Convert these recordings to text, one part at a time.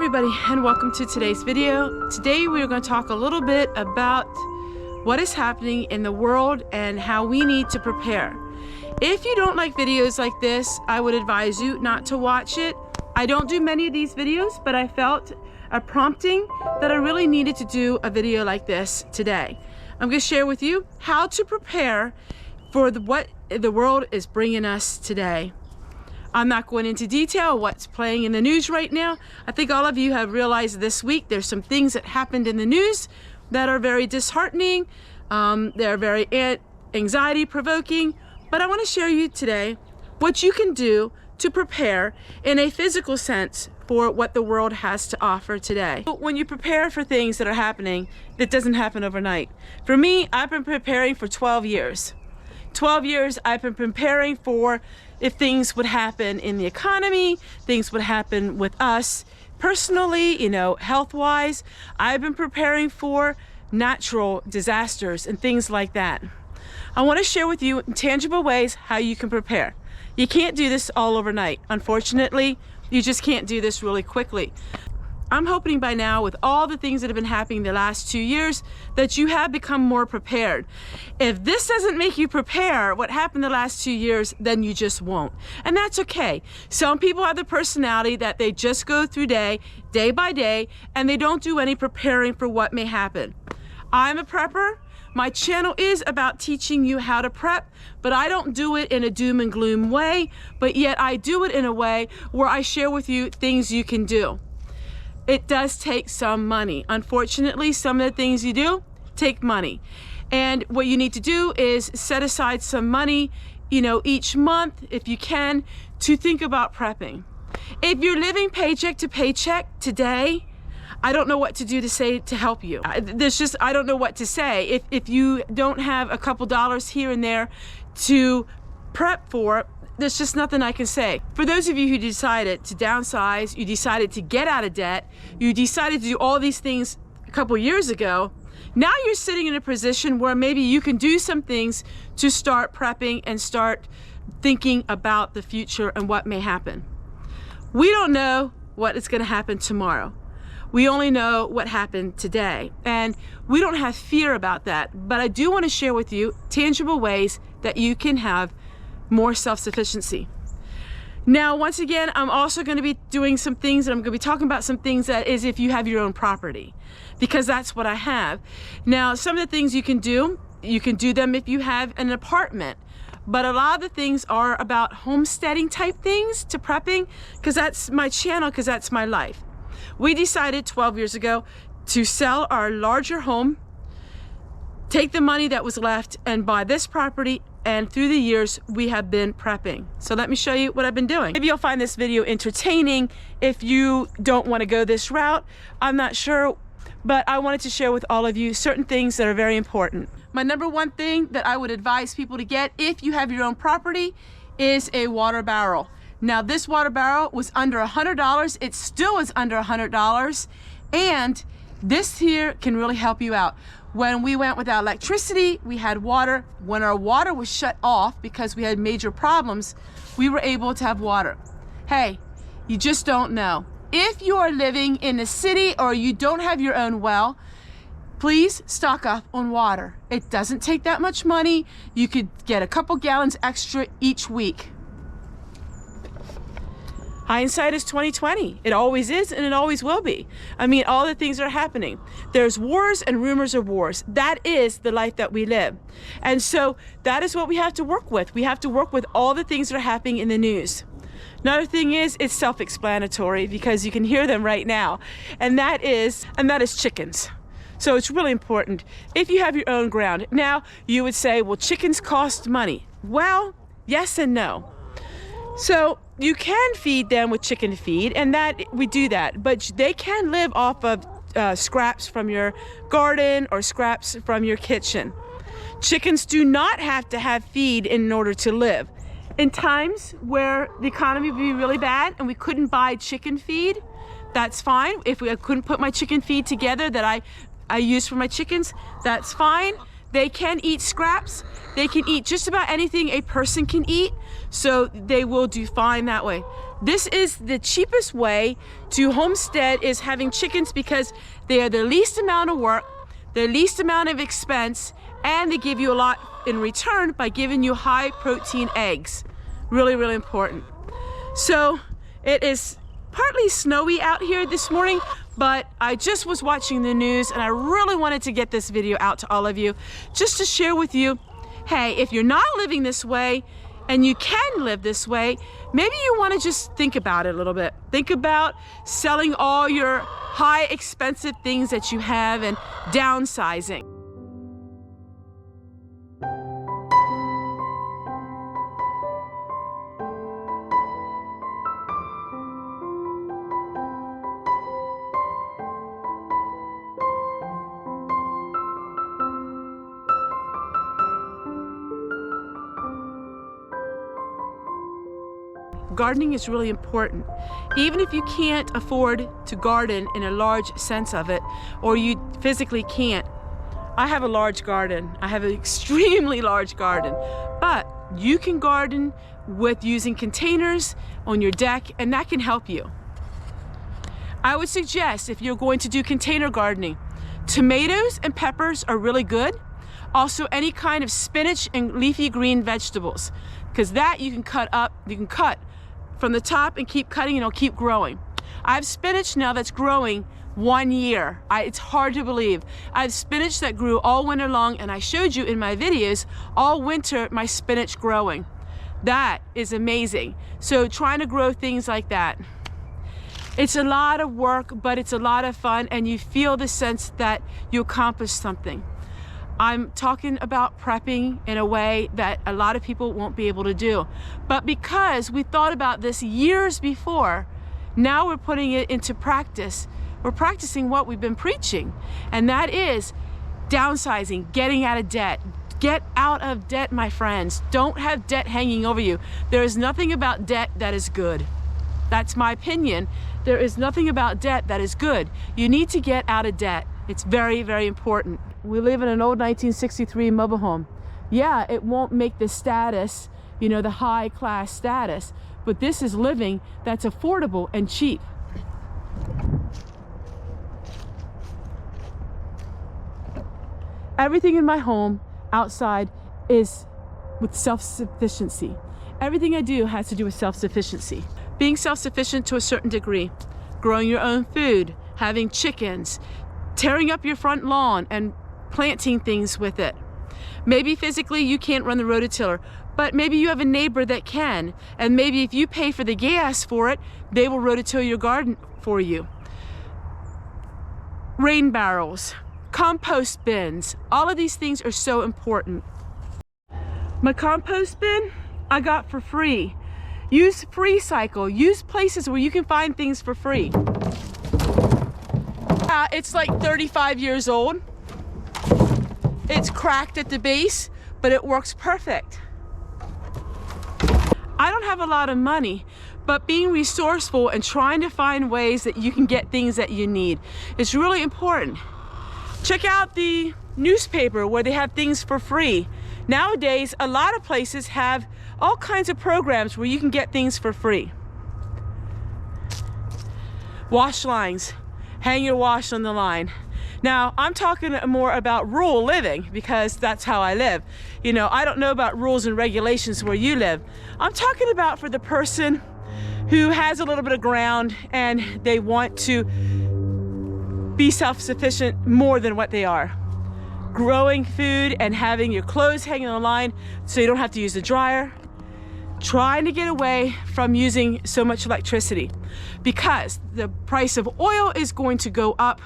everybody, and welcome to today's video. Today we are going to talk a little bit about what is happening in the world and how we need to prepare. If you don't like videos like this, I would advise you not to watch it. I don't do many of these videos, but I felt a prompting that I really needed to do a video like this today. I'm going to share with you how to prepare for what the world is bringing us today. I'm not going into detail what's playing in the news right now. I think all of you have realized this week there's some things that happened in the news that are very disheartening. They're very anxiety provoking, but I want to share you today what you can do to prepare in a physical sense for what the world has to offer today. When you prepare for things that are happening, that doesn't happen overnight. For me, I've been preparing for 12 years. 12 years I've been preparing for if things would happen in the economy, things would happen with us personally, health-wise. I've been preparing for natural disasters and things like that. I want to share with you in tangible ways how you can prepare. You can't do this all overnight. Unfortunately, you just can't do this really quickly. I'm hoping by now, with all the things that have been happening the last 2 years, that you have become more prepared. If this doesn't make you prepare what happened the last 2 years, then you just won't. And that's okay. Some people have the personality that they just go through day by day, and they don't do any preparing for what may happen. I'm a prepper. My channel is about teaching you how to prep, but I don't do it in a doom and gloom way, but yet I do it in a way where I share with you things you can do. It does take some money. Unfortunately, some of the things you do take money. And what you need to do is set aside some money, each month, if you can, to think about prepping. If you're living paycheck to paycheck today, I don't know what to do to help you. I don't know what to say. If you don't have a couple dollars here and there to prep for, there's just nothing I can say. For those of you who decided to downsize, you decided to get out of debt, you decided to do all these things a couple years ago, now you're sitting in a position where maybe you can do some things to start prepping and start thinking about the future and what may happen. We don't know what is going to happen tomorrow. We only know what happened today, and we don't have fear about that. But I do want to share with you tangible ways that you can have more self-sufficiency. Now, once again, I'm also going to be doing some things, and I'm going to be talking about some things that is if you have your own property, because that's what I have. Now, some of the things you can do them if you have an apartment, but a lot of the things are about homesteading type things to prepping, because that's my channel, because that's my life. We decided 12 years ago to sell our larger home, take the money that was left, and buy this property. And through the years, we have been prepping. So let me show you what I've been doing. Maybe you'll find this video entertaining if you don't want to go this route. I'm not sure, but I wanted to share with all of you certain things that are very important. My number one thing that I would advise people to get if you have your own property is a water barrel. Now, this water barrel was under $100. It still is under $100. And this here can really help you out. When we went without electricity, we had water. When our water was shut off because we had major problems, we were able to have water. Hey, you just don't know. If you are living in the city or you don't have your own well, please stock up on water. It doesn't take that much money. You could get a couple gallons extra each week. Hindsight is 20/20. It always is, and it always will be. I mean, all the things are happening. There's wars and rumors of wars. That is the life that we live. And so that is what we have to work with. We have to work with all the things that are happening in the news. Another thing is, it's self-explanatory because you can hear them right now. And that is chickens. So it's really important if you have your own ground. Now, you would say, well, chickens cost money. Well, yes and no. So you can feed them with chicken feed, and we do that, but they can live off of scraps from your garden or scraps from your kitchen. Chickens do not have to have feed in order to live. In times where the economy would be really bad and we couldn't buy chicken feed, that's fine. If I couldn't put my chicken feed together that I use for my chickens, that's fine. They can eat scraps. They can eat just about anything a person can eat, so they will do fine that way. This is the cheapest way to homestead, is having chickens, because they are the least amount of work, the least amount of expense, and they give you a lot in return by giving you high protein eggs. Really, really important. So it is partly snowy out here this morning, but I just was watching the news and I really wanted to get this video out to all of you just to share with you, hey, if you're not living this way and you can live this way, maybe you want to just think about it a little bit. Think about selling all your high expensive things that you have and downsizing. Gardening is really important. Even if you can't afford to garden in a large sense of it, or you physically can't. I have a large garden. I have an extremely large garden, but you can garden with using containers on your deck, and that can help you. I would suggest, if you're going to do container gardening, tomatoes and peppers are really good. Also any kind of spinach and leafy green vegetables, because that you can cut up, you can cut from the top and keep cutting and it'll keep growing. I have spinach now that's growing 1 year. It's hard to believe. I have spinach that grew all winter long, and I showed you in my videos all winter my spinach growing. That is amazing. So trying to grow things like that, it's a lot of work, but it's a lot of fun, and you feel the sense that you accomplished something. I'm talking about prepping in a way that a lot of people won't be able to do. But because we thought about this years before, now we're putting it into practice. We're practicing what we've been preaching, and that is downsizing, getting out of debt. Get out of debt, my friends. Don't have debt hanging over you. There is nothing about debt that is good. That's my opinion. There is nothing about debt that is good. You need to get out of debt. It's very, very important. We live in an old 1963 mobile home. Yeah, it won't make the status, you know, the high class status, but this is living that's affordable and cheap. Everything in my home outside is with self-sufficiency. Everything I do has to do with self-sufficiency. Being self-sufficient to a certain degree, growing your own food, having chickens, tearing up your front lawn and planting things with it. Maybe physically you can't run the rototiller, but maybe you have a neighbor that can, and maybe if you pay for the gas for it, they will rototill your garden for you. Rain barrels, compost bins, all of these things are so important. My compost bin I got for free. Use Free Cycle, use places where you can find things for free. It's like 35 years old. It's cracked at the base, but it works perfect. I don't have a lot of money, but being resourceful and trying to find ways that you can get things that you need is really important. Check out the newspaper where they have things for free. Nowadays, a lot of places have all kinds of programs where you can get things for free. Wash lines. Hang your wash on the line. Now, I'm talking more about rural living because that's how I live. You know, I don't know about rules and regulations where you live. I'm talking about for the person who has a little bit of ground and they want to be self-sufficient more than what they are. Growing food and having your clothes hanging on the line so you don't have to use the dryer. Trying to get away from using so much electricity because the price of oil is going to go up.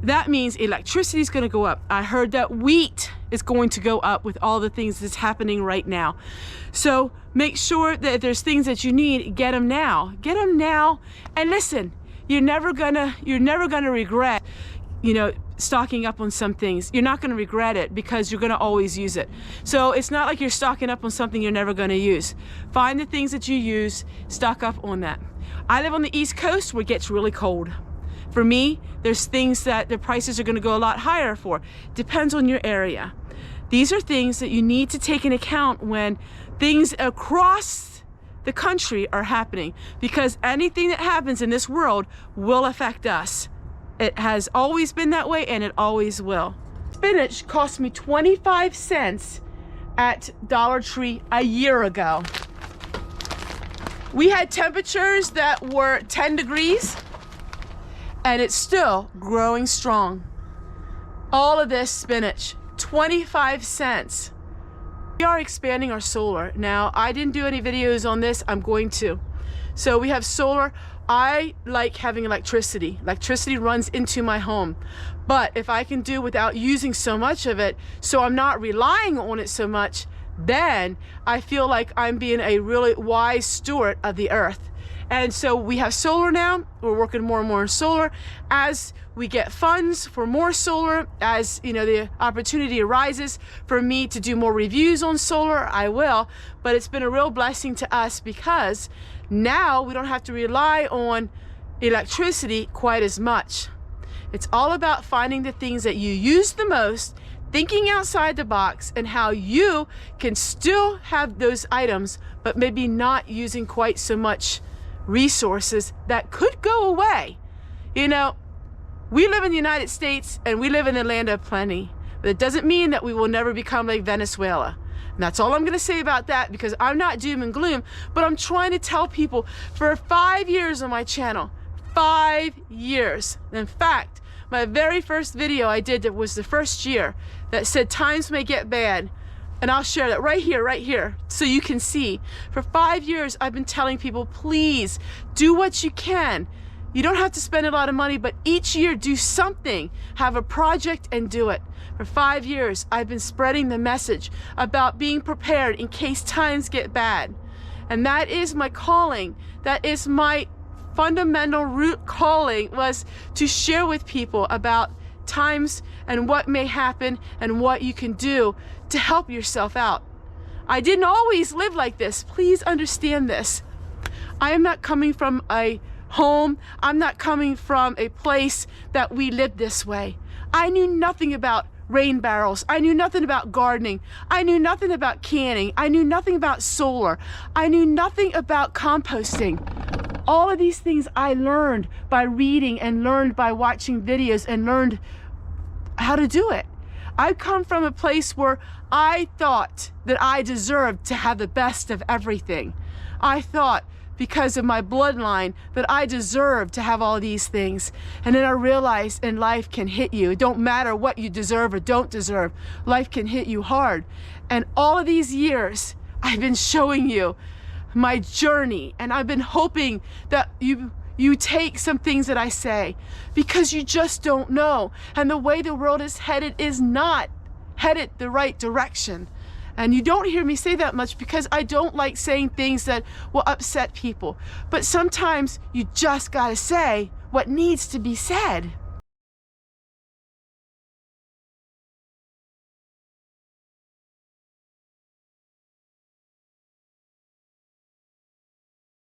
That means electricity is going to go up. I heard that wheat is going to go up with all the things that's happening right now. So make sure that if there's things that you need, get them now. Get them now. And listen, you're never gonna regret, you know, stocking up on some things. You're not going to regret it because you're going to always use it. So it's not like you're stocking up on something you're never going to use. Find the things that you use, stock up on that. I live on the East Coast where it gets really cold. For me, there's things that the prices are going to go a lot higher for. Depends on your area. These are things that you need to take into account when things across the country are happening, because anything that happens in this world will affect us. It has always been that way, and it always will. Spinach cost me 25 cents at Dollar Tree a year ago. We had temperatures that were 10 degrees, and it's still growing strong. All of this spinach, 25 cents. We are expanding our solar. Now, I didn't do any videos on this. I'm going to. So we have solar. I like having electricity. Electricity runs into my home. But if I can do without using so much of it, so I'm not relying on it so much, then I feel like I'm being a really wise steward of the earth. And so we have solar now. We're working more and more on solar. As we get funds for more solar, as you know, the opportunity arises for me to do more reviews on solar, I will. But it's been a real blessing to us, because now we don't have to rely on electricity quite as much. It's all about finding the things that you use the most, thinking outside the box, and how you can still have those items, but maybe not using quite so much resources that could go away. You know, we live in the United States and we live in the land of plenty, but it doesn't mean that we will never become like Venezuela. And that's all I'm going to say about that, because I'm not doom and gloom, but I'm trying to tell people for 5 years on my channel, 5 years. In fact, my very first video I did, that was the first year, that said times may get bad. And I'll share that right here, so you can see. For 5 years, I've been telling people, please do what you can. You don't have to spend a lot of money, but each year do something. Have a project and do it. For 5 years, I've been spreading the message about being prepared in case times get bad. And that is my calling. That is my fundamental root calling, was to share with people about times and what may happen and what you can do to help yourself out. I didn't always live like this. Please understand this. I am not coming from a home. I'm not coming from a place that we lived this way. I knew nothing about rain barrels. I knew nothing about gardening. I knew nothing about canning. I knew nothing about solar. I knew nothing about composting. All of these things I learned by reading, and learned by watching videos, and learned how to do it. I come from a place where I thought that I deserved to have the best of everything. I thought, because of my bloodline, that I deserved to have all these things. And then I realized, in life can hit you. It don't matter what you deserve or don't deserve. Life can hit you hard. And all of these years, I've been showing you my journey, and I've been hoping that you take some things that I say, because you just don't know. And the way the world is headed is not headed the right direction. And you don't hear me say that much, because I don't like saying things that will upset people. But sometimes you just gotta say what needs to be said.